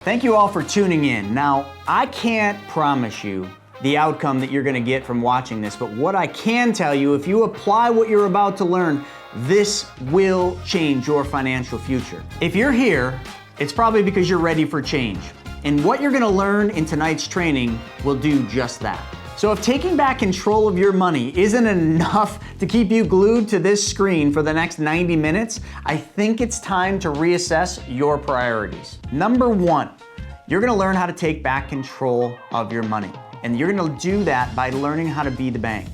Thank you all for tuning in. Now, I can't promise you the outcome that you're gonna get from watching this, but what I can tell you, if you apply what you're about to learn, this will change your financial future. If you're here, it's probably because you're ready for change. And what you're gonna learn in tonight's training will do just that. So if taking back control of your money isn't enough to keep you glued to this screen for the next 90 minutes, I think it's time to reassess your priorities. Number one, you're gonna learn how to take back control of your money. And you're gonna do that by learning how to be the bank.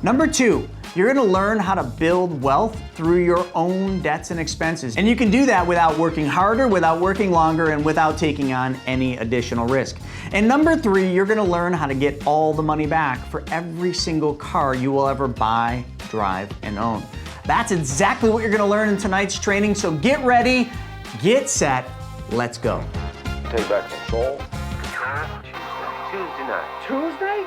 Number two, you're gonna learn how to build wealth through your own debts and expenses. And you can do that without working harder, without working longer, and without taking on any additional risk. And number three, you're gonna learn how to get all the money back for every single car you will ever buy, drive, and own. That's exactly what you're gonna learn in tonight's training, so get ready, get set, let's go. Take back control. Tuesday night. Tuesday?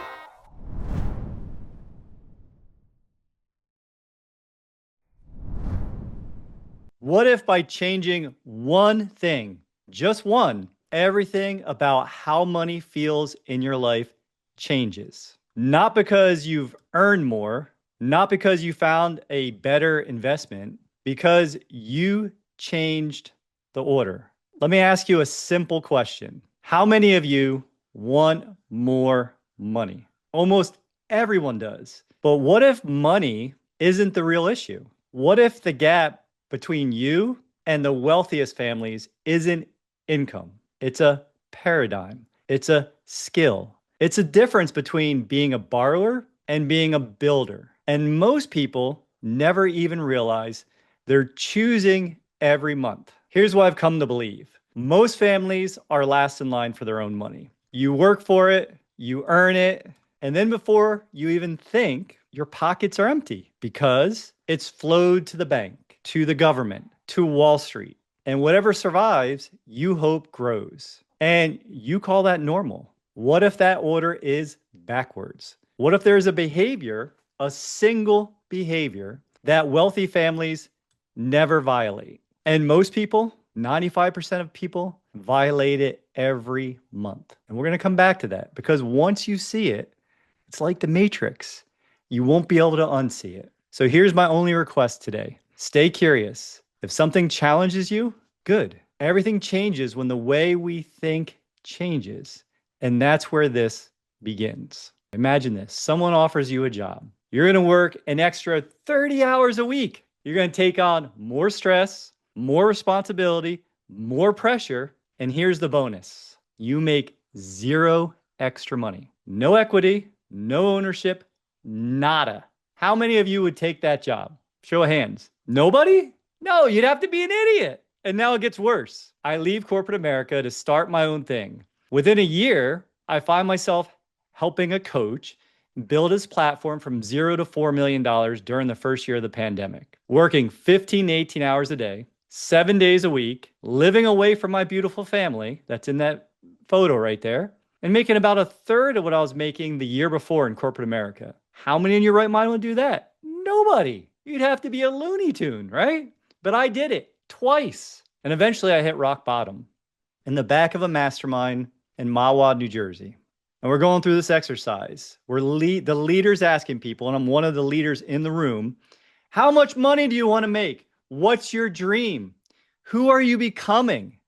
What if by changing one thing, just one, everything about how money feels in your life changes? Not because you've earned more, not because you found a better investment, because you changed the order. Let me ask you a simple question. How many of you want more money? Almost everyone does. But what if money isn't the real issue? What if the gap between you and the wealthiest families isn't income? It's a paradigm. It's a skill. It's a difference between being a borrower and being a builder. And most people never even realize they're choosing every month. Here's what I've come to believe. Most families are last in line for their own money. You work for it, you earn it, and then before you even think, your pockets are empty because it's flowed to the bank, to the government, to Wall Street. And whatever survives, you hope grows. And you call that normal. What if that order is backwards? What if there's a behavior, a single behavior, that wealthy families never violate? And most people, 95% of people, violate it every month. And we're going to come back to that because once you see it, it's like the Matrix. You won't be able to unsee it. So here's my only request today. Stay curious. If something challenges you, good. Everything changes when the way we think changes. And that's where this begins. Imagine this. Someone offers you a job. You're going to work an extra 30 hours a week. You're going to take on more stress, more responsibility, more pressure. And here's the bonus. You make zero extra money. No equity, no ownership, nada. How many of you would take that job? Show of hands. Nobody? No, you'd have to be an idiot. And now it gets worse. I leave corporate America to start my own thing. Within a year, I find myself helping a coach build his platform from $0 to $4 million during the first year of the pandemic, working 15 to 18 hours a day, 7 days a week, living away from my beautiful family that's in that photo right there, and making about a third of what I was making the year before in corporate America. How many in your right mind would do that? Nobody. You'd have to be a Looney Tune, right? But I did it twice. And eventually I hit rock bottom in the back of a mastermind in Mawad, New Jersey. And we're going through this exercise. The leader's asking people, and I'm one of the leaders in the room, how much money do you want to make? What's your dream? Who are you becoming?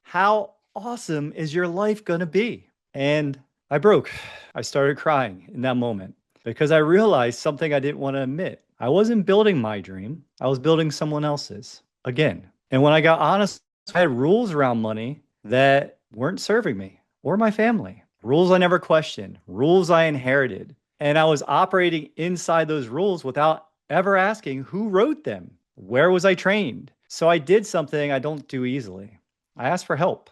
How awesome is your life going to be? And I broke. I started crying in that moment because I realized something I didn't want to admit. I wasn't building my dream. I was building someone else's again. And when I got honest, I had rules around money that weren't serving me or my family. Rules I never questioned, rules I inherited. And I was operating inside those rules without ever asking who wrote them. Where was I trained? So I did something I don't do easily. I asked for help.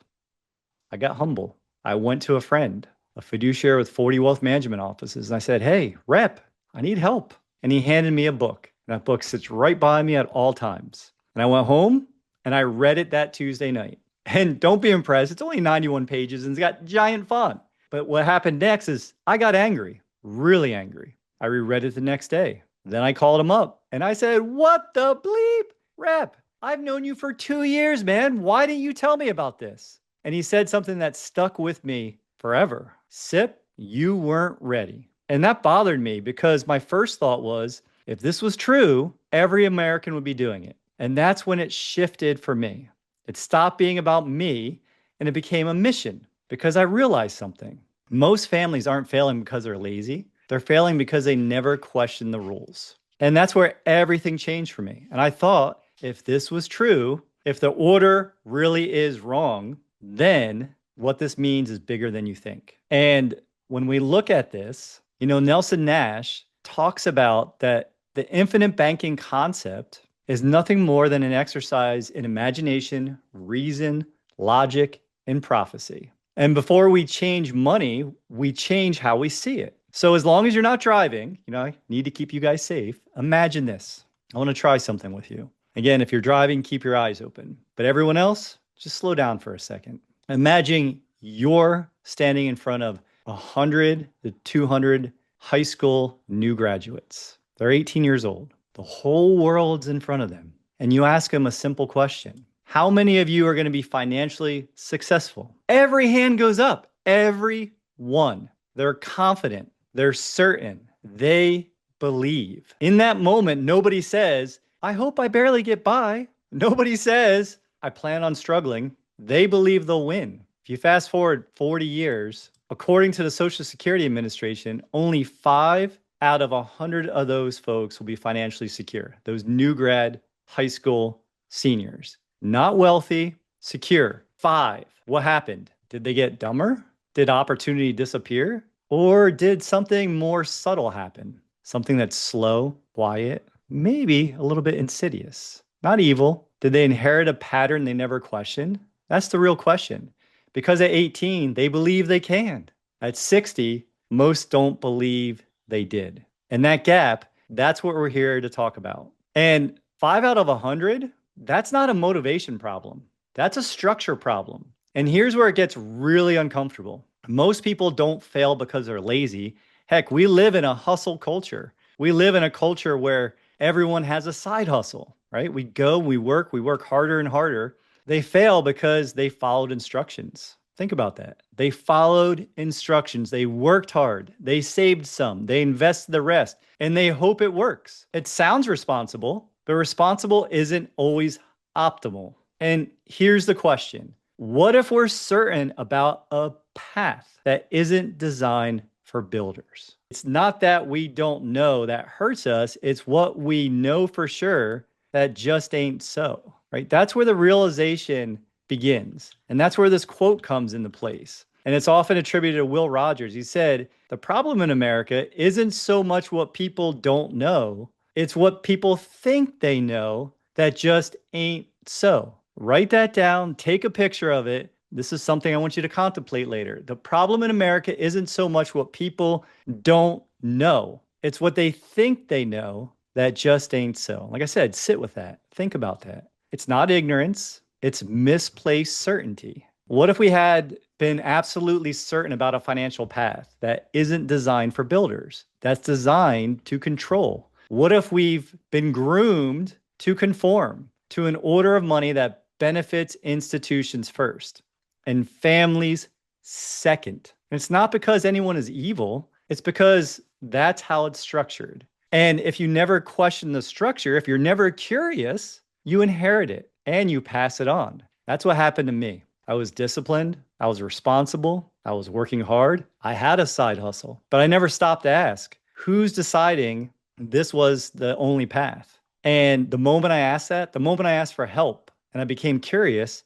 I got humble. I went to a friend, a fiduciary with 40 wealth management offices. And I said, hey, rep, I need help. And he handed me a book. And that book sits right by me at all times. And I went home and I read it that Tuesday night. And don't be impressed. It's only 91 pages and it's got giant font. But what happened next is I got angry, really angry. I reread it the next day. Then I called him up and I said, what the bleep? Rep, I've known you for 2 years, man. Why didn't you tell me about this? And he said something that stuck with me forever. Sip, you weren't ready. And that bothered me because my first thought was, if this was true, every American would be doing it. And that's when it shifted for me. It stopped being about me and it became a mission because I realized something. Most families aren't failing because they're lazy. They're failing because they never question the rules. And that's where everything changed for me. And I thought, if this was true, if the order really is wrong, then what this means is bigger than you think. And when we look at this, Nelson Nash talks about that the infinite banking concept is nothing more than an exercise in imagination, reason, logic, and prophecy. And before we change money, we change how we see it. So as long as you're not driving, I need to keep you guys safe. Imagine this. I want to try something with you. Again, if you're driving, keep your eyes open. But everyone else, just slow down for a second. Imagine you're standing in front of 100 to 200 high school new graduates. They're 18 years old. The whole world's in front of them. And you ask them a simple question. How many of you are going to be financially successful? Every hand goes up. Every one. They're confident. They're certain. They believe. In that moment, nobody says, I hope I barely get by. Nobody says, I plan on struggling. They believe they'll win. If you fast forward 40 years, according to the Social Security Administration, only 5 out of 100 of those folks will be financially secure. Those new grad high school seniors. Not wealthy, secure. 5. What happened? Did they get dumber? Did opportunity disappear? Or did something more subtle happen? Something that's slow, quiet, maybe a little bit insidious. Not evil. Did they inherit a pattern they never questioned? That's the real question. Because at 18, they believe they can. At 60, most don't believe they did. And that gap, that's what we're here to talk about. And 5 out of 100, that's not a motivation problem. That's a structure problem. And here's where it gets really uncomfortable. Most people don't fail because they're lazy. Heck, we live in a hustle culture. We live in a culture where everyone has a side hustle, right? We work harder and harder. They fail because they followed instructions. Think about that. They followed instructions. They worked hard. They saved some. They invested the rest. And they hope it works. It sounds responsible, but responsible isn't always optimal. And here's the question. What if we're certain about a path that isn't designed for builders? It's not that we don't know that hurts us. It's what we know for sure that just ain't so, right? That's where the realization begins. And that's where this quote comes into place. And it's often attributed to Will Rogers. He said, the problem in America isn't so much what people don't know. It's what people think they know that just ain't so. Write that down, take a picture of it. This is something I want you to contemplate later. The problem in America isn't so much what people don't know. It's what they think they know that just ain't so. Like I said, sit with that. Think about that. It's not ignorance. It's misplaced certainty. What if we had been absolutely certain about a financial path that isn't designed for builders, that's designed to control? What if we've been groomed to conform to an order of money that benefits institutions first and families second? And it's not because anyone is evil. It's because that's how it's structured. And if you never question the structure, if you're never curious, you inherit it and you pass it on. That's what happened to me. I was disciplined. I was responsible. I was working hard. I had a side hustle, but I never stopped to ask, who's deciding this was the only path? And the moment I asked that, the moment I asked for help and I became curious,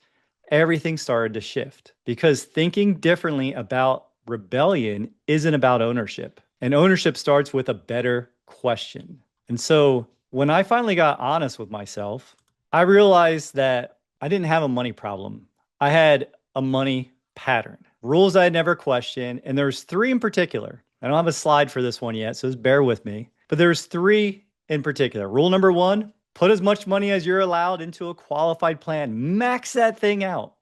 everything started to shift, because thinking differently about rebellion isn't about ownership. And ownership starts with a better question. And so when I finally got honest with myself, I realized that I didn't have a money problem. I had a money pattern, rules I had never questioned. And there's 3 in particular. I don't have a slide for this one yet, so just bear with me. But there's 3 in particular. Rule number 1, put as much money as you're allowed into a qualified plan. Max that thing out.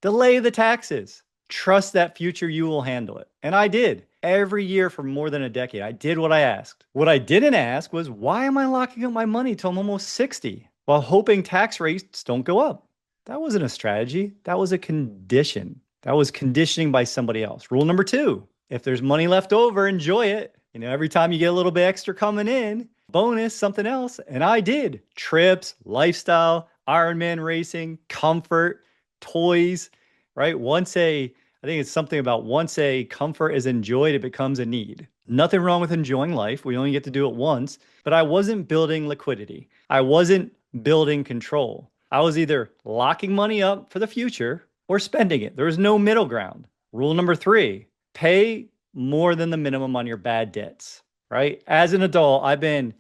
Delay the taxes. Trust that future you will handle it. And I did. Every year for more than a decade, I did what I asked. What I didn't ask was, why am I locking up my money till I'm almost 60 while hoping tax rates don't go up? That wasn't a strategy. That was a condition. That was conditioning by somebody else. Rule number 2, if there's money left over, enjoy it. Every time you get a little bit extra coming in, bonus, something else. And I did. Trips, lifestyle, Ironman racing, comfort, toys, right? I think it's something about once a comfort is enjoyed, it becomes a need. Nothing wrong with enjoying life. We only get to do it once, but I wasn't building liquidity. I wasn't building control. I was either locking money up for the future or spending it. There was no middle ground. Rule number 3, pay more than the minimum on your bad debts, right? As an adult, I've been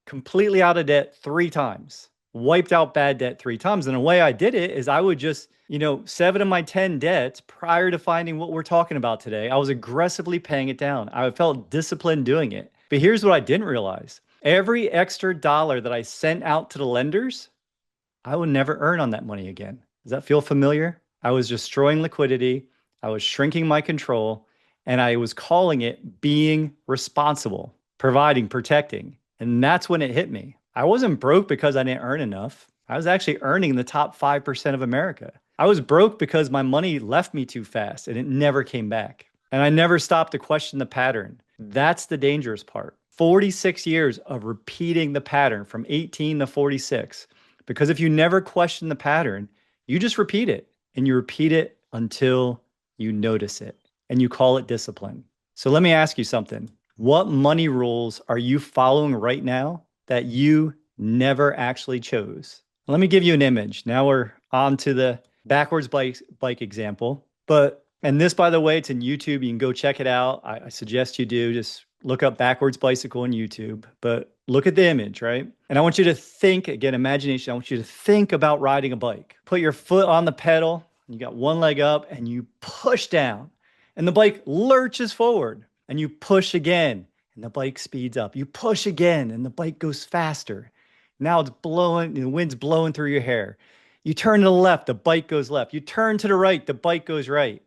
completely out of debt 3 times, wiped out bad debt 3 times. And the way I did it is I would just, 7 of my 10 debts prior to finding what we're talking about today, I was aggressively paying it down. I felt disciplined doing it. But here's what I didn't realize. Every extra dollar that I sent out to the lenders, I would never earn on that money again. Does that feel familiar? I was destroying liquidity. I was shrinking my control, and I was calling it being responsible, providing, protecting. And that's when it hit me. I wasn't broke because I didn't earn enough. I was actually earning in the top 5% of America. I was broke because my money left me too fast and it never came back. And I never stopped to question the pattern. That's the dangerous part. 46 years of repeating the pattern from 18 to 46. Because if you never question the pattern, you just repeat it, and you repeat it until you notice it, and you call it discipline. So let me ask you something. What money rules are you following right now that you never actually chose? Let me give you an image. Now we're on to the backwards bike example. And this, by the way, it's in YouTube. You can go check it out. I suggest you do. Just look up backwards bicycle on YouTube. But look at the image, right? And I want you to think, again, imagination. I want you to think about riding a bike. Put your foot on the pedal. You got one leg up and you push down. And the bike lurches forward. And you push again. And the bike speeds up. You push again. And the bike goes faster. Now it's blowing. The wind's blowing through your hair. You turn to the left. The bike goes left. You turn to the right. The bike goes right.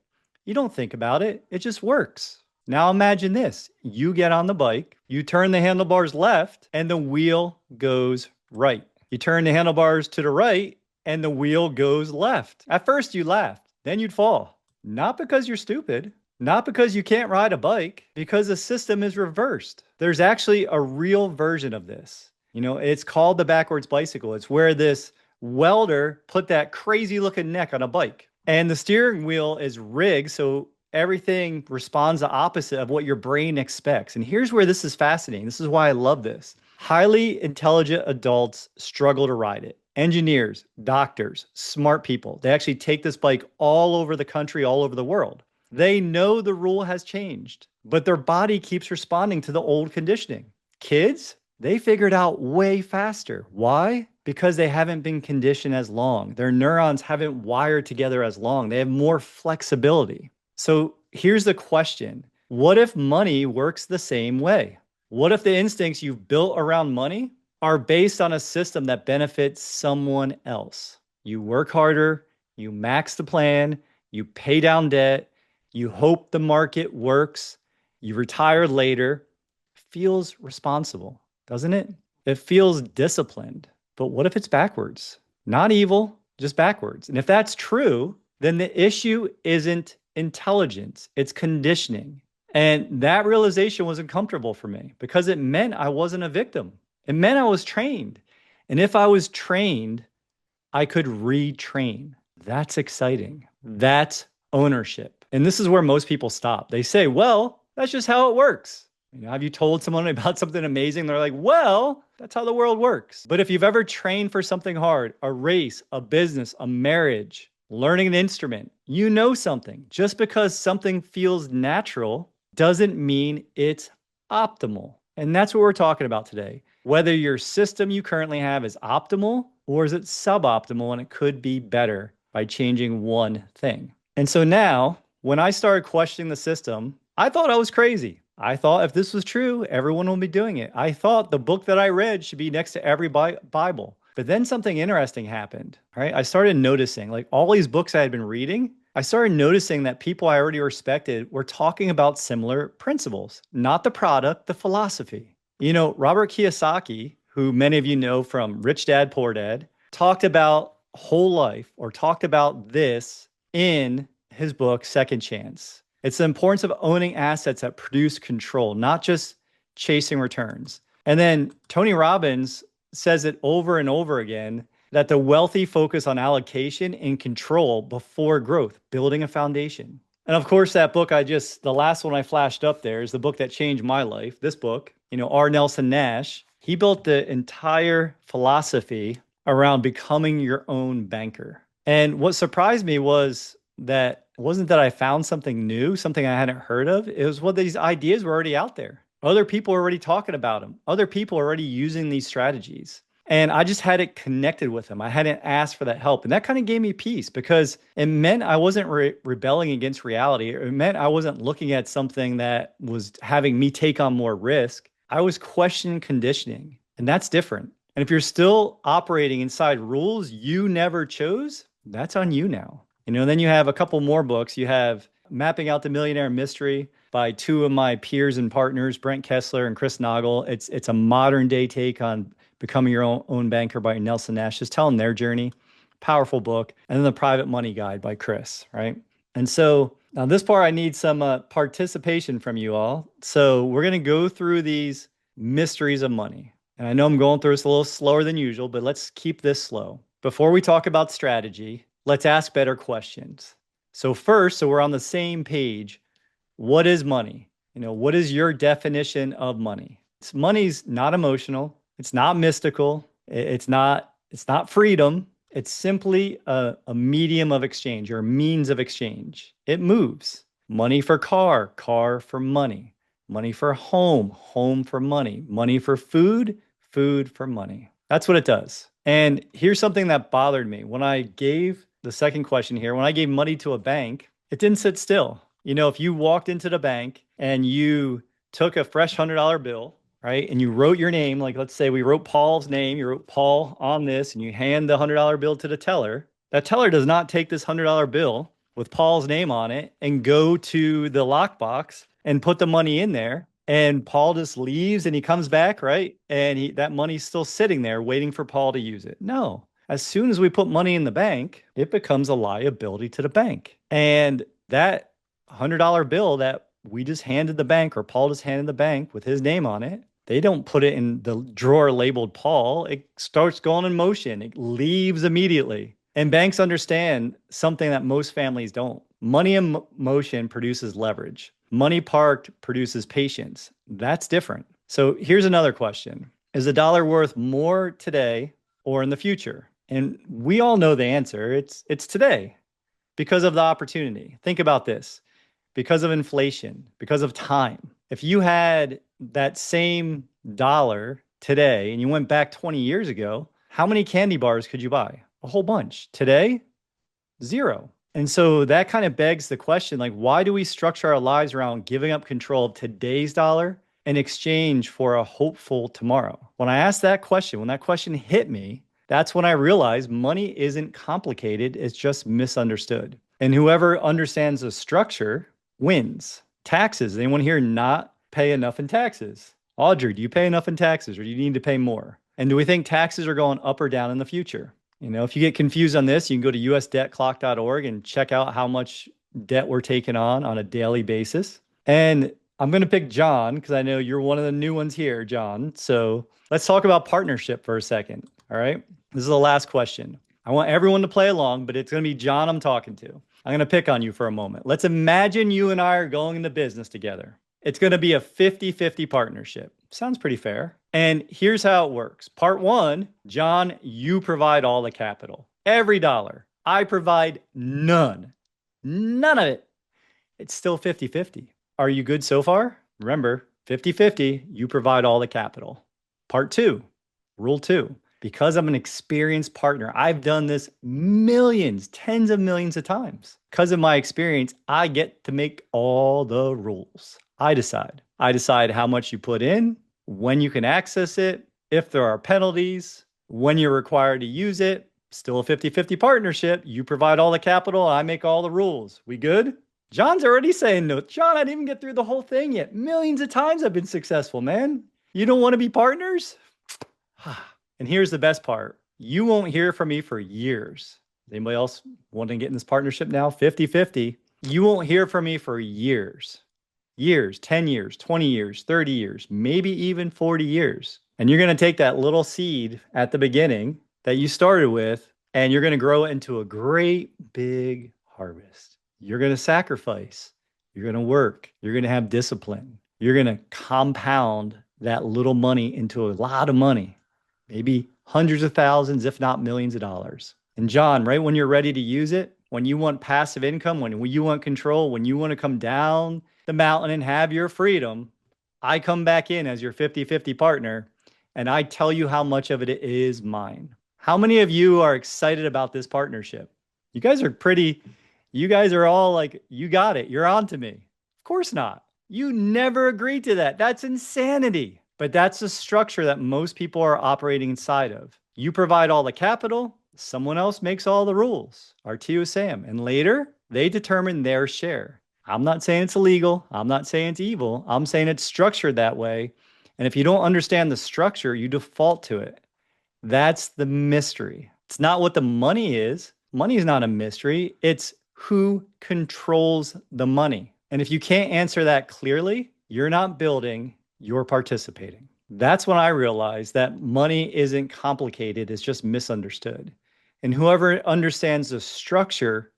You don't think about it. It just works. Now imagine this. You get on the bike, you turn the handlebars left, and the wheel goes right. You turn the handlebars to the right, and the wheel goes left. At first you laugh, then you'd fall. Not because you're stupid, not because you can't ride a bike, because the system is reversed. There's actually a real version of this. It's called the backwards bicycle. It's where this welder put that crazy looking neck on a bike. And the steering wheel is rigged so everything responds the opposite of what your brain expects. And here's where this is fascinating. This is why I love this. Highly intelligent adults struggle to ride it. Engineers, doctors, smart people, they actually take this bike all over the country, all over the world. They know the rule has changed, but their body keeps responding to the old conditioning. Kids, they figure it out way faster. Why? Because they haven't been conditioned as long. Their neurons haven't wired together as long. They have more flexibility. So here's the question. What if money works the same way? What if the instincts you've built around money are based on a system that benefits someone else? You work harder, you max the plan, you pay down debt, you hope the market works, you retire later. Feels responsible, doesn't it? It feels disciplined. But what if it's backwards? Not evil, just backwards. And if that's true, then the issue isn't intelligence, it's conditioning. And that realization was uncomfortable for me because it meant I wasn't a victim. It meant I was trained. And if I was trained, I could retrain. That's exciting. That's ownership. And this is where most people stop. They say, well, that's just how it works. Have you told someone about something amazing? They're like, well, that's how the world works. But if you've ever trained for something hard, a race, a business, a marriage, learning an instrument, you know something. Just because something feels natural doesn't mean it's optimal. And that's what we're talking about today. Whether your system you currently have is optimal or is it suboptimal and it could be better by changing one thing. And so now, when I started questioning the system, I thought I was crazy. I thought if this was true, everyone would be doing it. I thought the book that I read should be next to every Bible. But then something interesting happened, right? I started noticing, like all these books I had been reading, I started noticing that people I already respected were talking about similar principles, not the product, the philosophy. Robert Kiyosaki, who many of you know from Rich Dad, Poor Dad, talked about whole life or talked about this in his book, Second Chance. It's the importance of owning assets that produce control, not just chasing returns. And then Tony Robbins says it over and over again that the wealthy focus on allocation and control before growth, building a foundation. And of course, that book the last one I flashed up there is the book that changed my life. This book, R. Nelson Nash, he built the entire philosophy around becoming your own banker. And what surprised me was that it wasn't that I found something new, something I hadn't heard of. It was what these ideas were already out there. Other people were already talking about them. Other people are already using these strategies. And I just hadn't connected with them. I hadn't asked for that help. And that kind of gave me peace because it meant I wasn't rebelling against reality. It meant I wasn't looking at something that was having me take on more risk. I was questioning conditioning, and that's different. And if you're still operating inside rules you never chose, that's on you now. Then you have a couple more books. You have Mapping Out the Millionaire Mystery by two of my peers and partners, Brent Kessler and Chris Naugle. It's a modern day take on becoming your own banker by Nelson Nash, just telling their journey. Powerful book. And then The Private Money Guide by Chris, right? And so now this part, I need some participation from you all. So we're going to go through these mysteries of money. And I know I'm going through this a little slower than usual, but let's keep this slow. Before we talk about strategy, let's ask better questions. So first, so we're on the same page, what is money? What is your definition of money? Money's not emotional. It's not mystical. It's not freedom. It's simply a medium of exchange or a means of exchange. It moves. Money for car for money. Money for home for money. Money for food for money. That's what it does. And here's something that bothered me. When I gave the second question here, when I gave money to a bank, it didn't sit still. If you walked into the bank and you took a fresh $100 bill, right, and you wrote your name, like let's say we wrote Paul's name, you wrote Paul on this, and you hand the $100 bill to the teller, that teller does not take this $100 bill with Paul's name on it and go to the lockbox and put the money in there. And Paul just leaves and he comes back, right? And that money's still sitting there waiting for Paul to use it. No. As soon as we put money in the bank, it becomes a liability to the bank. And that $100 bill that we just handed the bank, or Paul just handed the bank with his name on it, they don't put it in the drawer labeled Paul. It starts going in motion. It leaves immediately. And banks understand something that most families don't. Money in motion produces leverage. Money parked produces patience. That's different. So here's another question. Is the dollar worth more today or in the future? And we all know the answer. It's today because of the opportunity. Think about this. Because of inflation, because of time. If you had that same dollar today and you went back 20 years ago, how many candy bars could you buy? A whole bunch. Today, 0. And so that kind of begs the question, like, why do we structure our lives around giving up control of today's dollar in exchange for a hopeful tomorrow? When I asked that question, when that question hit me, that's when I realized money isn't complicated. It's just misunderstood. And whoever understands the structure wins. Taxes. Anyone here not pay enough in taxes? Audrey, do you pay enough in taxes or do you need to pay more? And do we think taxes are going up or down in the future? If you get confused on this, you can go to usdebtclock.org and check out how much debt we're taking on a daily basis. And I'm going to pick John because I know you're one of the new ones here, John. So let's talk about partnership for a second. All right. This is the last question. I want everyone to play along, but it's going to be John I'm talking to. I'm going to pick on you for a moment. Let's imagine you and I are going into business together. It's going to be a 50-50 partnership. Sounds pretty fair. And here's how it works. Part 1, John, you provide all the capital. Every dollar. I provide none. None of it. It's still 50-50. Are you good so far? Remember, 50-50, you provide all the capital. Part 2, rule 2. Because I'm an experienced partner, I've done this millions, tens of millions of times. Because of my experience, I get to make all the rules. I decide. I decide how much you put in, when you can access it, if there are penalties, when you're required to use it. Still a 50-50 partnership. You provide all the capital, I make all the rules. We good? John's already saying no. John, I didn't even get through the whole thing yet. Millions of times I've been successful, man. You don't want to be partners? And here's the best part. you won't hear from me for years. Anybody else wanting to get in this partnership now? 50-50. You won't hear from me for years. Years, 10 years, 20 years, 30 years, maybe even 40 years. And you're going to take that little seed at the beginning that you started with, and you're going to grow it into a great big harvest. You're going to sacrifice. You're going to work. You're going to have discipline. You're going to compound that little money into a lot of money, maybe hundreds of thousands, if not millions of dollars. And John, right when you're ready to use it, when you want passive income, when you want control, when you want to come down the mountain and have your freedom, I come back in as your 50-50 partner, and I tell you how much of it is mine. How many of you are excited about this partnership? You guys are all like, you got it. You're on to me. Of course not. You never agreed to that. That's insanity. But that's the structure that most people are operating inside of. You provide all the capital, someone else makes all the rules, RTO Sam. And later, they determine their share. I'm not saying it's illegal. I'm not saying it's evil. I'm saying it's structured that way. And if you don't understand the structure, you default to it. That's the mystery. It's not what the money is. Money is not a mystery. It's who controls the money. And if you can't answer that clearly, you're not building, you're participating. That's when I realized that money isn't complicated, it's just misunderstood. And whoever understands the structure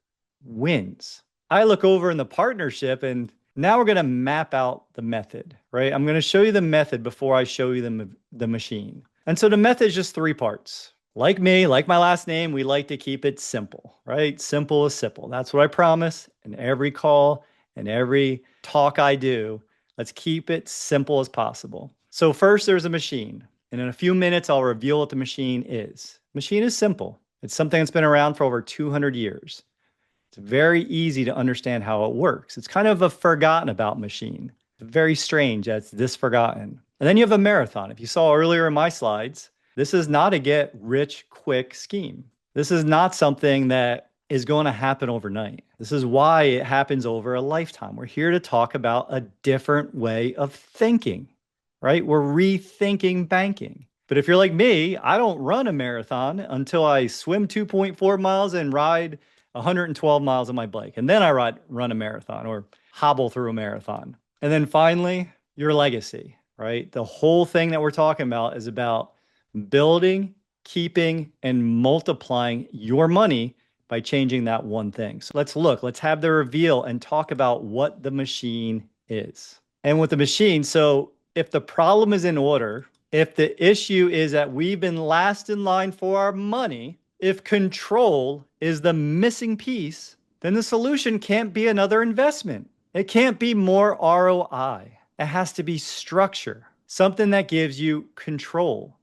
wins. I look over in the partnership, and now we're going to map out the method, right? I'm going to show you the method before I show you the machine. And so the method is just 3 parts. Like me, like my last name, we like to keep it simple, right? Simple is simple. That's what I promise in every call and every talk I do. Let's keep it simple as possible. So first, there's a machine. And in a few minutes, I'll reveal what the machine is. Machine is simple. It's something that's been around for over 200 years. It's very easy to understand how it works. It's kind of a forgotten about machine. It's very strange that it's this forgotten. And then you have a marathon. If you saw earlier in my slides, this is not a get rich quick scheme. This is not something that is going to happen overnight. This is why it happens over a lifetime. We're here to talk about a different way of thinking, right? We're rethinking banking. But if you're like me, I don't run a marathon until I swim 2.4 miles and ride 112 miles on my bike. And then I run a marathon or hobble through a marathon. And then finally, your legacy, right? The whole thing that we're talking about is about building, keeping, and multiplying your money by changing that one thing. So let's have the reveal and talk about what the machine is. And with the machine, so if the problem is in order, if the issue is that we've been last in line for our money, if control is the missing piece, then the solution can't be another investment. It can't be more ROI. It has to be structure, something that gives you control,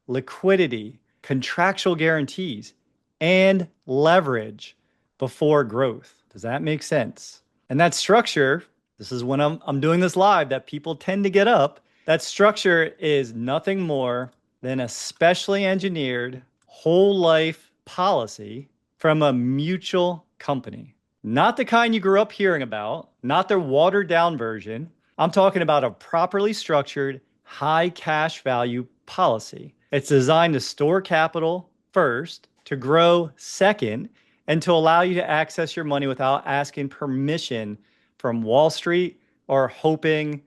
liquidity, contractual guarantees, and leverage before growth. Does that make sense? And that structure, this is when I'm doing this live that people tend to get up. That structure is nothing more than a specially engineered whole life policy from a mutual company. Not the kind you grew up hearing about, not their watered down version. I'm talking about a properly structured, high cash value policy. It's designed to store capital first, to grow second, and to allow you to access your money without asking permission from Wall Street or hoping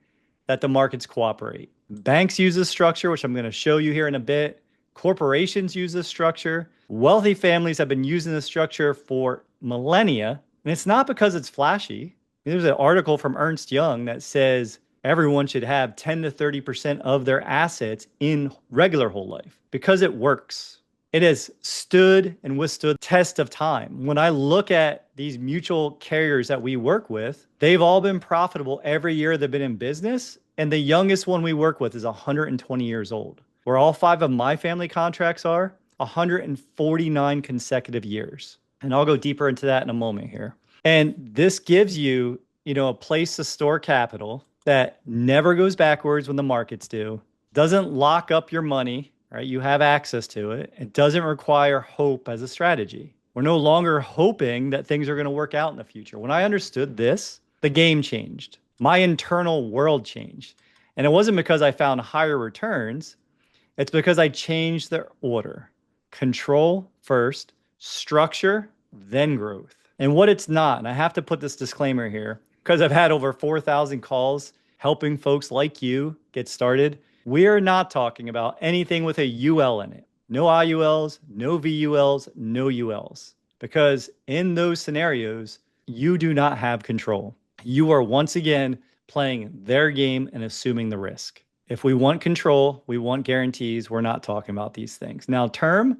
that the markets cooperate. Banks use this structure, which I'm going to show you here in a bit. Corporations use this structure. Wealthy families have been using this structure for millennia. And it's not because it's flashy. There's an article from Ernst Young that says everyone should have 10 to 30% of their assets in regular whole life because it works. It has stood and withstood test of time. When I look at these mutual carriers that we work with, they've all been profitable every year they've been in business. And the youngest one we work with is 120 years old. Where all 5 of my family contracts are 149 consecutive years. And I'll go deeper into that in a moment here. And this gives you, a place to store capital that never goes backwards when the markets do, doesn't lock up your money, right? You have access to it. It doesn't require hope as a strategy. We're no longer hoping that things are going to work out in the future. When I understood this, the game changed. My internal world changed. And it wasn't because I found higher returns. It's because I changed the order. control first, structure, then growth. And what it's not, and I have to put this disclaimer here because I've had over 4,000 calls helping folks like you get started. We are not talking about anything with a UL in it. No IULs, no VULs, no ULs. Because in those scenarios, you do not have control. You are once again playing their game and assuming the risk. If we want control, we want guarantees, we're not talking about these things. Now, term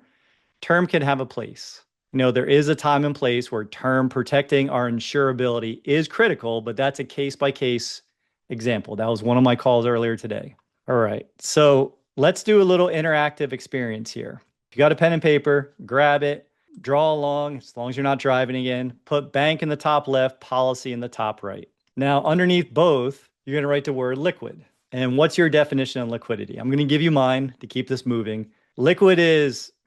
can have a place. There is a time and place where term protecting our insurability is critical, but that's a case-by-case example. That was one of my calls earlier today. All right, so let's do a little interactive experience here. If you got a pen and paper, grab it, draw along, as long as you're not driving again, put bank in the top left, policy in the top right. Now, underneath both, you're going to write the word liquid. And what's your definition of liquidity? I'm going to give you mine to keep this moving. Liquid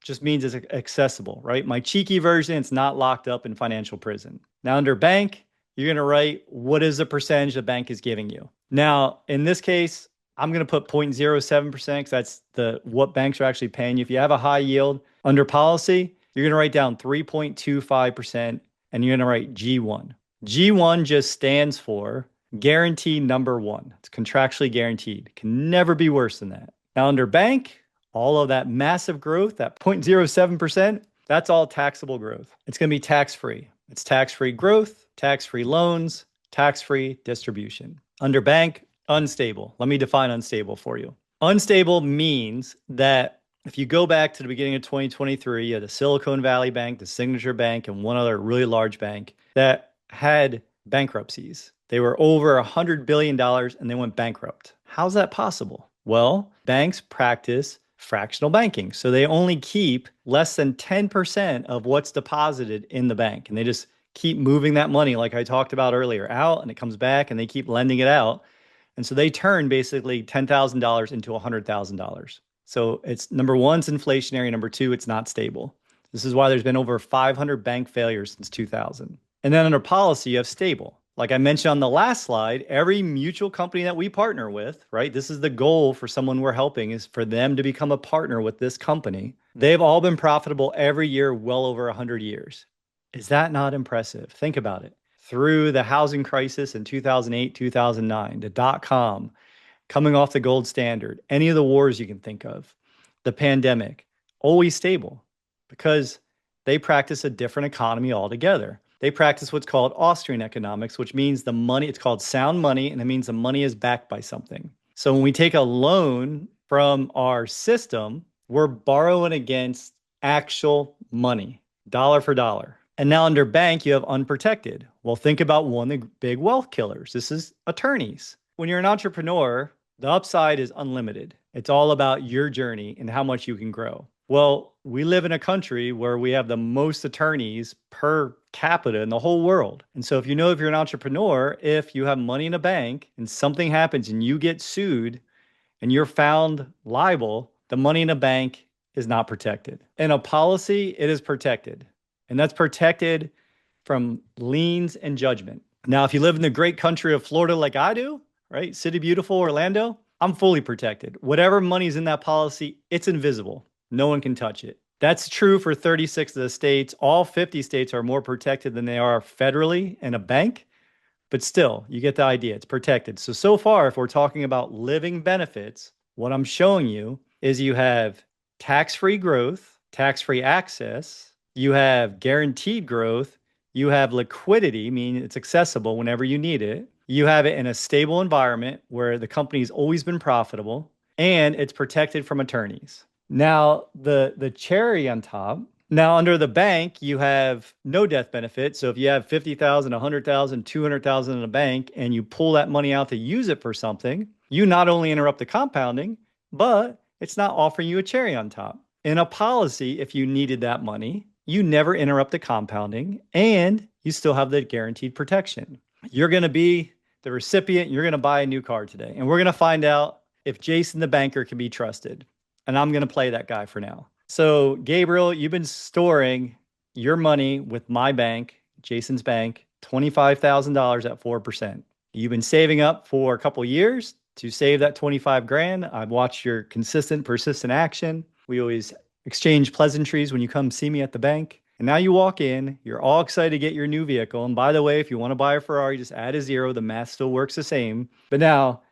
just means it's accessible, right? My cheeky version, it's not locked up in financial prison. Now, under bank, you're going to write what is the percentage the bank is giving you. Now, in this case, I'm going to put 0.07% because that's what banks are actually paying you. If you have a high yield under policy, you're going to write down 3.25% and you're going to write G1. G1 just stands for guarantee number one. It's contractually guaranteed. It can never be worse than that. Now, under bank, all of that massive growth, that 0.07%, that's all taxable growth. It's going to be tax-free. It's tax-free growth, tax-free loans, tax-free distribution. Under bank, unstable. Let me define unstable for you. Unstable means that if you go back to the beginning of 2023, you had the Silicon Valley Bank, the Signature Bank, and one other really large bank that had bankruptcies. They were over $100 billion and they went bankrupt. How's that possible? Well, banks practice fractional banking. So they only keep less than 10% of what's deposited in the bank. And they just keep moving that money, like I talked about earlier, out, and it comes back and they keep lending it out. And so they turn basically $10,000 into $100,000. So it's number one, it's inflationary. Number two, it's not stable. This is why there's been over 500 bank failures since 2000. And then under policy, you have stable. Like I mentioned on the last slide, every mutual company that we partner with, right? This is the goal for someone we're helping, is for them to become a partner with this company. They've all been profitable every year, well over 100 years. Is that not impressive? Think about it. Through the housing crisis in 2008, 2009, the dot-com, coming off the gold standard, any of the wars you can think of, the pandemic, always stable because they practice a different economy altogether. They practice what's called Austrian economics, which means the money, it's called sound money, and it means the money is backed by something. So when we take a loan from our system, we're borrowing against actual money, dollar for dollar. And now under bank, you have unprotected. Well, think about one of the big wealth killers. This is attorneys. When you're an entrepreneur, the upside is unlimited. It's all about your journey and how much you can grow. Well, we live in a country where we have the most attorneys per capita in the whole world. And so if you're an entrepreneur, if you have money in a bank and something happens and you get sued and you're found liable, the money in a bank is not protected. In a policy, it is protected. And that's protected from liens and judgment. Now, if you live in the great country of Florida like I do, right? City beautiful Orlando, I'm fully protected. Whatever money's in that policy, it's invisible. No one can touch it. That's true for 36 of the states. All 50 states are more protected than they are federally in a bank. But still, you get the idea. It's protected. So far, if we're talking about living benefits, what I'm showing you is you have tax-free growth, tax-free access, you have guaranteed growth, you have liquidity, meaning it's accessible whenever you need it. You have it in a stable environment where the company's always been profitable, and it's protected from attorneys. Now, the cherry on top, now under the bank, you have no death benefit. So if you have $50,000, $100,000, $200,000 in a bank, and you pull that money out to use it for something, you not only interrupt the compounding, but it's not offering you a cherry on top. In a policy, if you needed that money, you never interrupt the compounding, and you still have the guaranteed protection. You're going to be the recipient. You're going to buy a new car today, and we're going to find out if Jason the banker can be trusted. And I'm going to play that guy for now. So, Gabriel, you've been storing your money with my bank, Jason's bank, $25,000 at 4%. You've been saving up for a couple years to save that 25 grand. I've watched your consistent, persistent action. We always exchange pleasantries when you come see me at the bank. And now you walk in, you're all excited to get your new vehicle. And by the way, if you want to buy a Ferrari, just add a zero. The math still works the same. But now,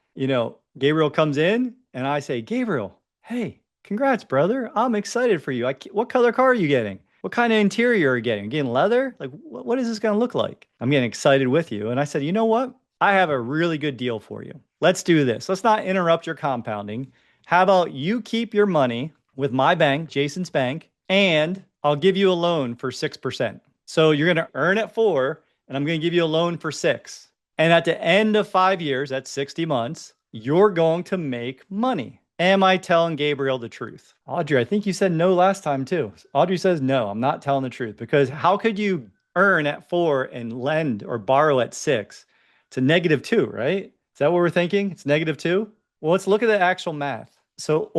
Gabriel comes in and I say, Gabriel, hey, congrats, brother. I'm excited for you. What color car are you getting? What kind of interior are you getting? Getting leather? Like, what is this going to look like? I'm getting excited with you. And I said, you know what? I have a really good deal for you. Let's do this. Let's not interrupt your compounding. How about you keep your money with my bank, Jason's bank, and I'll give you a loan for 6%. So you're going to earn at 4, and I'm going to give you a loan for 6. And at the end of 5 years, that's 60 months, you're going to make money. Am I telling Gabriel the truth? Audrey, I think you said no last time too. Audrey says, no, I'm not telling the truth, because how could you earn at 4 and lend or borrow at 6? It's a -2, right? Is that what we're thinking? It's -2? Well, let's look at the actual math. So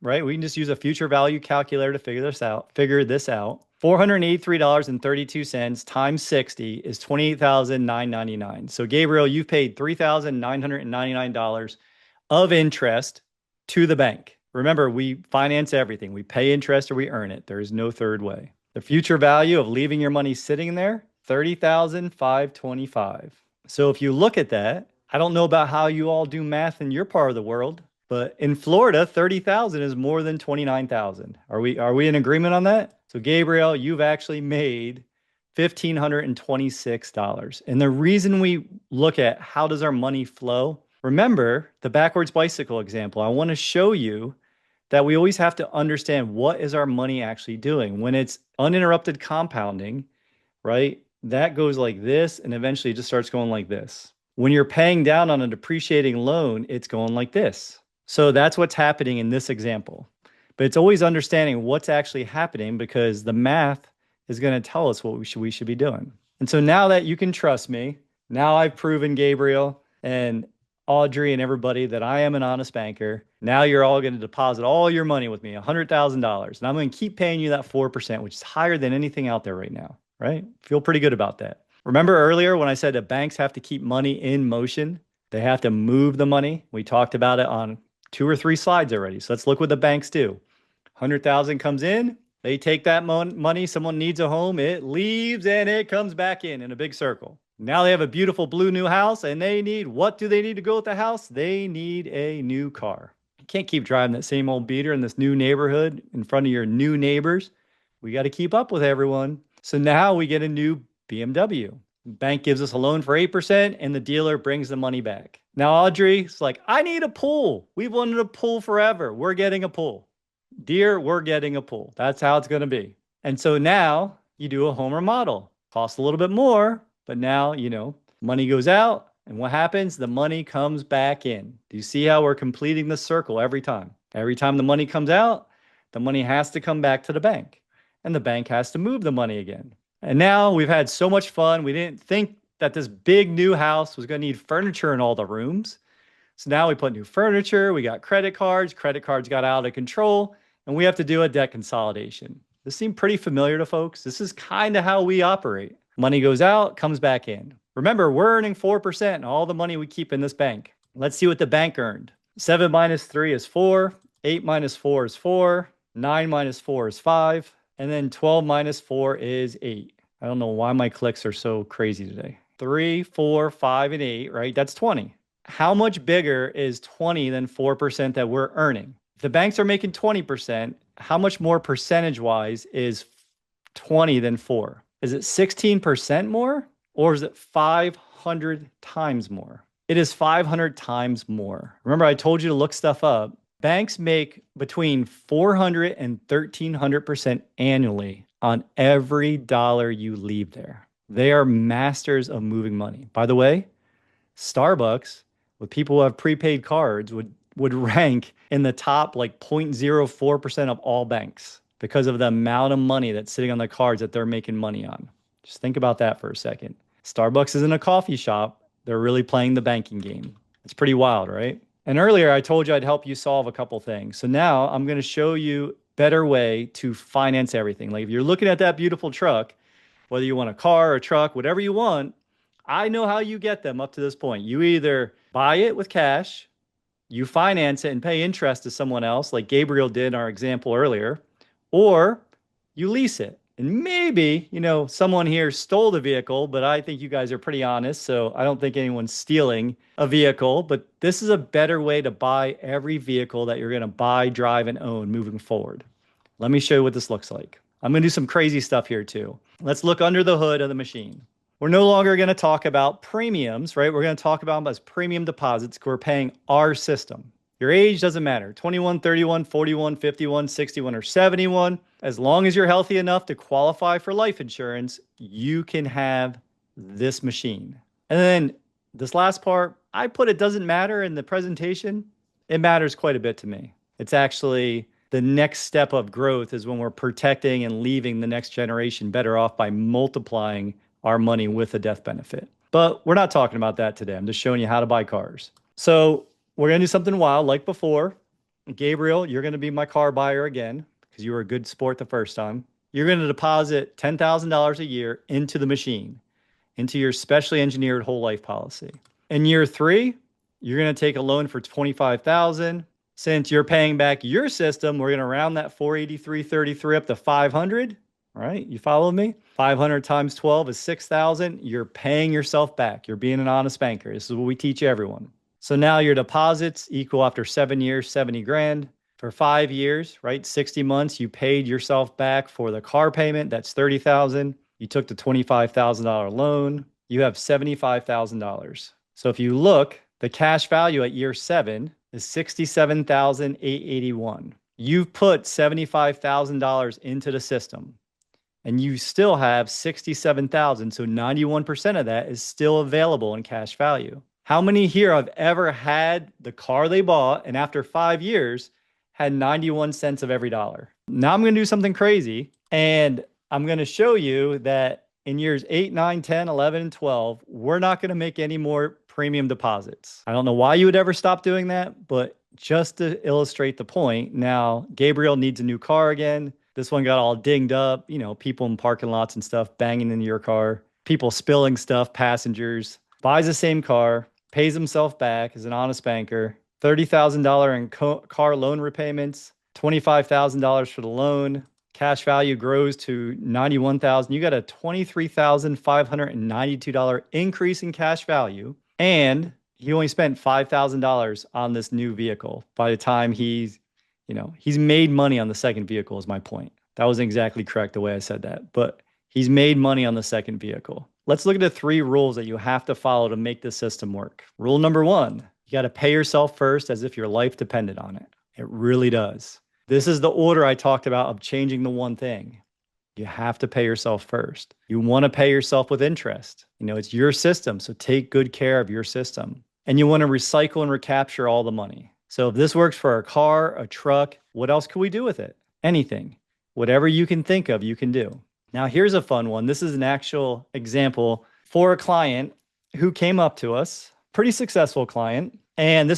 right? We can just use a future value calculator to figure this out. $483.32 times 60 is $28,999. So Gabriel, you've paid $3,999 of interest to the bank. Remember, we finance everything. We pay interest or we earn it. There is no third way. The future value of leaving your money sitting there, $30,525. So if you look at that, I don't know about how you all do math in your part of the world, but in Florida, 30,000 is more than 29,000. Are we in agreement on that? So Gabriel, you've actually made $1,526. And the reason we look at how does our money flow, remember the backwards bicycle example. I want to show you that we always have to understand what is our money actually doing. When it's uninterrupted compounding, right? That goes like this, and eventually it just starts going like this. When you're paying down on a depreciating loan, it's going like this. So that's what's happening in this example. But it's always understanding what's actually happening, because the math is going to tell us what we should be doing. And so now that you can trust me, now I've proven, Gabriel and Audrey and everybody, that I am an honest banker. Now you're all going to deposit all your money with me, $100,000. And I'm going to keep paying you that 4%, which is higher than anything out there right now, right? Feel pretty good about that. Remember earlier when I said that banks have to keep money in motion? They have to move the money. We talked about it on 2 or 3 slides already. So let's look what the banks do. 100,000 comes in. They take that money. Someone needs a home. It leaves and it comes back in a big circle. Now they have a beautiful blue new house, and what do they need to go with the house? They need a new car. You can't keep driving that same old beater in this new neighborhood in front of your new neighbors. We got to keep up with everyone. So now we get a new BMW. The bank gives us a loan for 8%, and the dealer brings the money back. Now Audrey's like, I need a pool. We've wanted a pool forever. We're getting a pool. Dear, we're getting a pool. That's how it's going to be. And so now you do a home remodel. Costs a little bit more, but now, money goes out, and what happens? The money comes back in. Do you see how we're completing the circle every time? Every time the money comes out, the money has to come back to the bank, and the bank has to move the money again. And now we've had so much fun. We didn't think that this big new house was going to need furniture in all the rooms. So now we put new furniture. We got credit cards. Credit cards got out of control, and we have to do a debt consolidation. This seemed pretty familiar to folks. This is kind of how we operate. Money goes out, comes back in. Remember, we're earning 4% on all the money we keep in this bank. Let's see what the bank earned. 7 minus 3 is 4. 8 minus 4 is 4. 9 minus 4 is 5. And then 12 minus 4 is 8. I don't know why my clicks are so crazy today. 3, 4, 5, and 8, right? That's 20. How much bigger is 20 than 4% that we're earning? If the banks are making 20%, how much more percentage-wise is 20 than 4? Is it 16% more, or is it 500 times more? It is 500 times more. Remember, I told you to look stuff up. Banks make between 400 and 1,300% annually on every dollar you leave there. They are masters of moving money. By the way, Starbucks, with people who have prepaid cards, would rank in the top like 0.04% of all banks, because of the amount of money that's sitting on the cards that they're making money on. Just think about that for a second. Starbucks isn't a coffee shop. They're really playing the banking game. It's pretty wild, right? And earlier I told you I'd help you solve a couple things. So now I'm going to show you a better way to finance everything. Like if you're looking at that beautiful truck, whether you want a car or a truck, whatever you want, I know how you get them up to this point. You either buy it with cash, you finance it and pay interest to someone else, like Gabriel did in our example earlier, or you lease it. And maybe, someone here stole the vehicle, but I think you guys are pretty honest. So I don't think anyone's stealing a vehicle, but this is a better way to buy every vehicle that you're going to buy, drive, and own moving forward. Let me show you what this looks like. I'm going to do some crazy stuff here too. Let's look under the hood of the machine. We're no longer going to talk about premiums, right? We're going to talk about them as premium deposits because we're paying our system. Your age doesn't matter. 21, 31, 41, 51, 61, or 71. As long as you're healthy enough to qualify for life insurance, you can have this machine. And then this last part, I put it doesn't matter in the presentation. It matters quite a bit to me. It's actually the next step of growth is when we're protecting and leaving the next generation better off by multiplying our money with a death benefit. But we're not talking about that today. I'm just showing you how to buy cars. So we're going to do something wild like before. Gabriel, you're going to be my car buyer again because you were a good sport the first time. You're going to deposit $10,000 a year into the machine, into your specially engineered whole life policy. In year 3, you're going to take a loan for $25,000. Since you're paying back your system, we're going to round that 483.33 up to 500. All right, you follow me? 500 times 12 is 6,000. You're paying yourself back. You're being an honest banker. This is what we teach everyone. So now your deposits equal after 7 years, 70 grand. For 5 years, right? 60 months, you paid yourself back for the car payment. That's 30,000. You took the $25,000 loan. You have $75,000. So if you look, the cash value at year 7 is $67,881. You've put $75,000 into the system and you still have $67,000. So 91% of that is still available in cash value. How many here have ever had the car they bought and after 5 years had 91 cents of every dollar? Now I'm going to do something crazy and I'm going to show you that in years 8, 9, 10, 11, and 12, we're not going to make any more premium deposits. I don't know why you would ever stop doing that, but just to illustrate the point, now Gabriel needs a new car again. This one got all dinged up, people in parking lots and stuff banging into your car, people spilling stuff, passengers, buys the same car, pays himself back as an honest banker, $30,000 in car loan repayments, $25,000 for the loan, cash value grows to $91,000. You got a $23,592 increase in cash value, and he only spent $5,000 on this new vehicle. By the time he's made money on the second vehicle is my point. That wasn't exactly correct the way I said that, but he's made money on the second vehicle. Let's look at the 3 rules that you have to follow to make this system work. Rule number 1, you got to pay yourself first as if your life depended on it. It really does. This is the order I talked about of changing the one thing. You have to pay yourself first. You want to pay yourself with interest. It's your system, so take good care of your system. And you want to recycle and recapture all the money. So if this works for a car, a truck, what else could we do with it? Anything. Whatever you can think of, you can do. Now, here's a fun one. This is an actual example for a client who came up to us, pretty successful client. And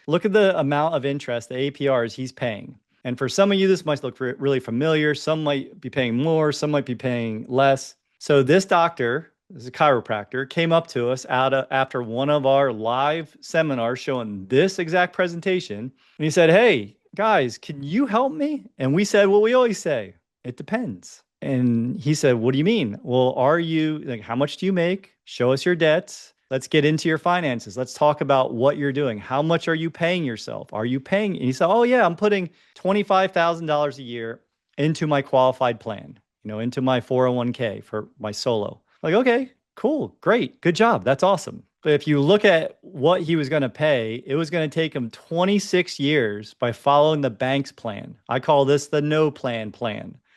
look at the amount of interest, the APRs he's paying. And for some of you, this might look really familiar. Some might be paying more, some might be paying less. So this doctor, this is a chiropractor, came up to us after one of our live seminars showing this exact presentation. And he said, "Hey, guys, can you help me?" And we said what we always say, it depends. And he said, "What do you mean?" "Well, how much do you make? Show us your debts. Let's get into your finances. Let's talk about what you're doing. How much are you paying yourself? Are you paying?" And he said, "Oh yeah, I'm putting $25,000 a year into my qualified plan, into my 401k for my solo." Like, okay, cool, great, good job. That's awesome. But if you look at what he was going to pay, it was going to take him 26 years by following the bank's plan. I call this the no plan,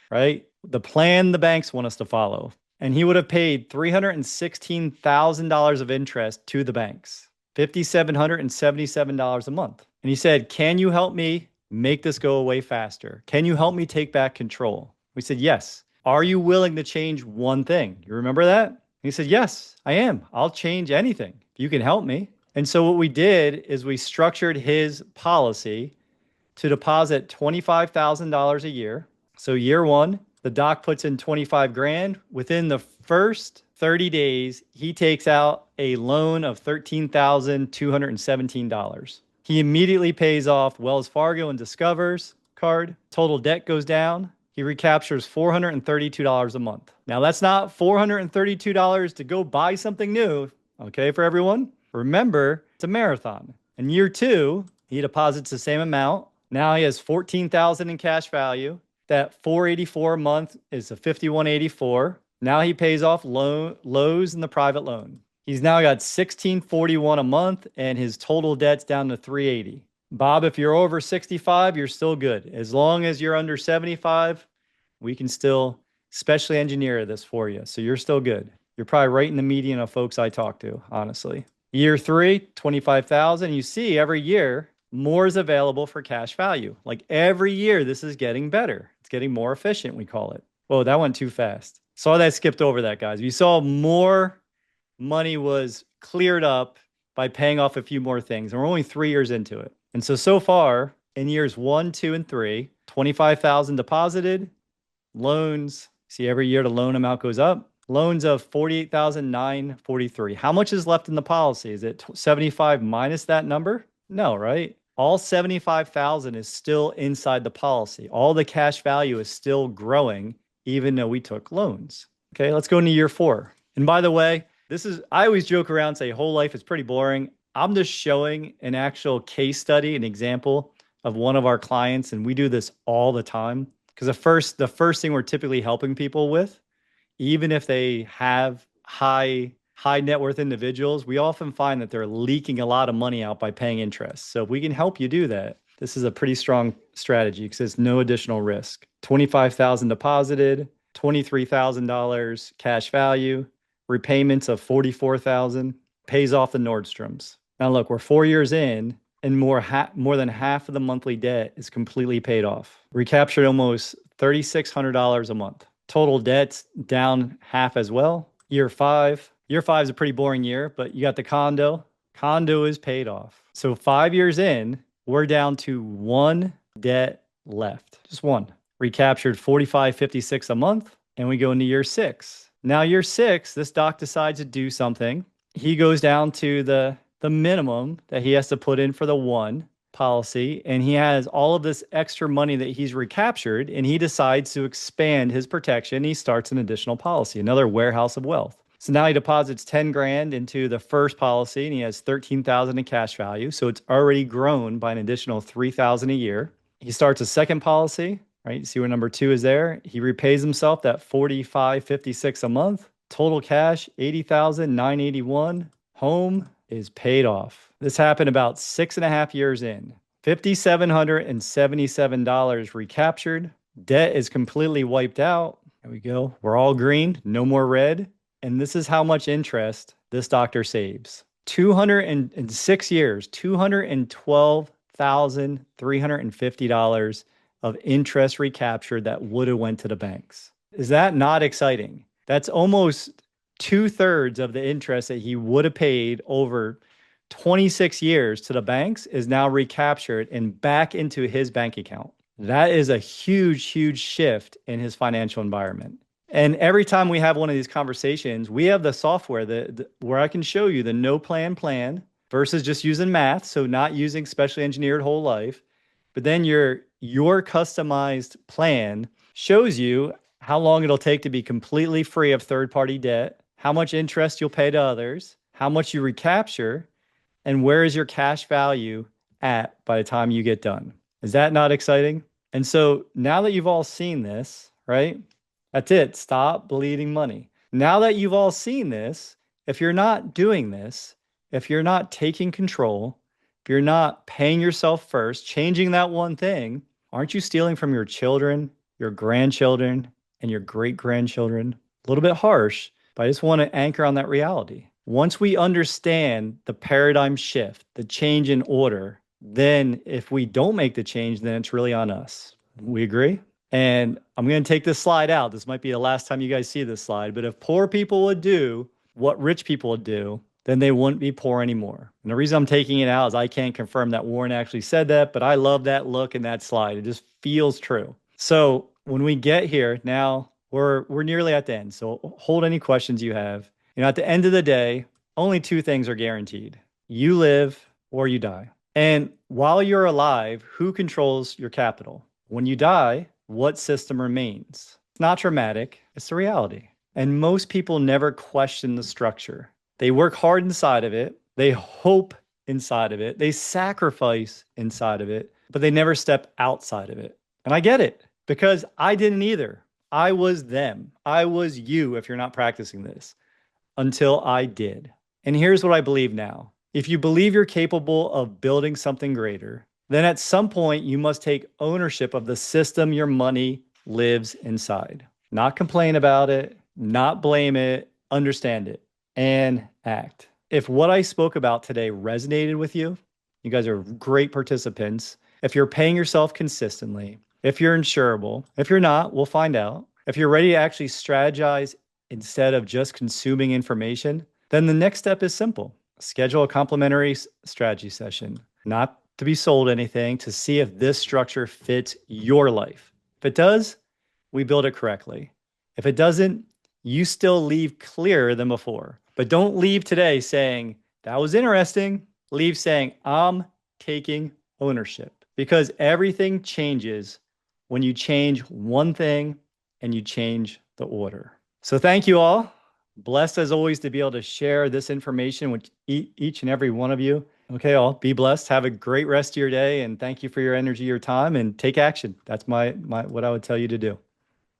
right? The plan the banks want us to follow. And he would have paid $316,000 of interest to the banks, $5,777 a month. And he said, "Can you help me make this go away faster? Can you help me take back control?" We said, "Yes." "Are you willing to change one thing?" You remember that? And he said, "Yes, I am. I'll change anything if you can help me." And so what we did is we structured his policy to deposit $25,000 a year. So year 1, the doc puts in 25 grand. Within the first 30 days, he takes out a loan of $13,217. He immediately pays off Wells Fargo and Discover's card. Total debt goes down. he recaptures $432 a month. Now, that's not $432 to go buy something new, okay, for everyone? Remember, it's a marathon. In year 2, he deposits the same amount. Now he has $14,000 in cash value. That $484 a month is a $5184. Now he pays off Lowe's and the private loan. He's now got $1641 a month, and his total debt's down to $380. Bob, if you're over 65, you're still good. As long as you're under 75, we can still specially engineer this for you. So you're still good. You're probably right in the median of folks I talk to, honestly. Year 3, $25,000. You see every year, more is available for cash value. Like every year, this is getting better. It's getting more efficient, we call it. Whoa, that went too fast. Saw that skipped over that, guys. You saw more money was cleared up by paying off a few more things. And we're only 3 years into it. And so far, in years 1, 2, and 3, $25,000 deposited, loans, see every year the loan amount goes up, loans of $48,943. How much is left in the policy? Is it 75 minus that number? No, right? All $75,000 is still inside the policy. All the cash value is still growing, even though we took loans. Okay, let's go into year 4. And by the way, I always joke around and say whole life is pretty boring. I'm just showing an actual case study, an example of one of our clients, and we do this all the time. Because the first thing we're typically helping people with, even if they have high net worth individuals, we often find that they're leaking a lot of money out by paying interest. So if we can help you do that, this is a pretty strong strategy because it's no additional risk. $25,000 deposited, $23,000 cash value, repayments of $44,000, pays off the Nordstroms. Now look, we're 4 years in, and more than half of the monthly debt is completely paid off. Recaptured almost $3,600 a month. Total debt's down half as well. Year 5 is a pretty boring year, but you got the condo. Condo is paid off. So 5 years in, we're down to one debt left. Just one. Recaptured $45.56 a month, and we go into year 6. Now year 6, this doc decides to do something. He goes down to the minimum that he has to put in for the one policy, and he has all of this extra money that he's recaptured, and he decides to expand his protection. He starts an additional policy, another warehouse of wealth. So now he deposits 10 grand into the first policy, and he has 13,000 in cash value. So it's already grown by an additional 3,000 a year. He starts a second policy, right? You see where number 2 is there. He repays himself that $45.56 a month. Total cash, $80,981. Home is paid off. This happened about 6.5 years in. $5,777 recaptured. Debt is completely wiped out. There we go. We're all green, no more red. And this is how much interest this doctor saves. 206 years, $212,350 of interest recaptured that would have went to the banks. Is that not exciting? That's almost 2/3 of the interest that he would have paid over 26 years to the banks is now recaptured and back into his bank account. That is a huge, huge shift in his financial environment. And every time we have one of these conversations, we have the software where I can show you the no plan versus just using math. So not using specially engineered whole life, but then your customized plan shows you how long it'll take to be completely free of third-party debt, how much interest you'll pay to others, how much you recapture, and where is your cash value at by the time you get done. Is that not exciting? And so now that you've all seen this, right? That's it. Stop bleeding money. Now that you've all seen this, if you're not doing this, if you're not taking control, if you're not paying yourself first, changing that one thing, aren't you stealing from your children, your grandchildren, and your great-grandchildren? A little bit harsh, but I just want to anchor on that reality. Once we understand the paradigm shift, the change in order, then if we don't make the change, then it's really on us. We agree? And I'm going to take this slide out. This might be the last time you guys see this slide, but if poor people would do what rich people would do, then they wouldn't be poor anymore. And the reason I'm taking it out is I can't confirm that Warren actually said that, but I love that look in that slide. It just feels true. So when we get here, now we're nearly at the end. So hold any questions you have. At the end of the day, only 2 things are guaranteed. You live or you die. And while you're alive, who controls your capital? When you die, what system remains. It's not dramatic, it's the reality. And most people never question the structure. They work hard inside of it, they hope inside of it, they sacrifice inside of it, but they never step outside of it. And I get it, because I didn't either. I was them. I was you if you're not practicing this, until I did. And here's what I believe now. If you believe you're capable of building something greater, then at some point you must take ownership of the system your money lives inside. Not complain about it, not blame it, understand it, and act. If what I spoke about today resonated with you, you guys are great participants. If you're paying yourself consistently, if you're insurable, if you're not, we'll find out. If you're ready to actually strategize instead of just consuming information, then the next step is simple. Schedule a complimentary strategy session, not to be sold anything, to see if this structure fits your life. If it does, we build it correctly. If it doesn't, you still leave clearer than before. But don't leave today saying, that was interesting. Leave saying, I'm taking ownership. Because everything changes when you change one thing and you change the order. So thank you all. Blessed as always to be able to share this information with each and every one of you. Okay, all, be blessed. Have a great rest of your day, and thank you for your energy, your time, and take action. That's my what I would tell you to do.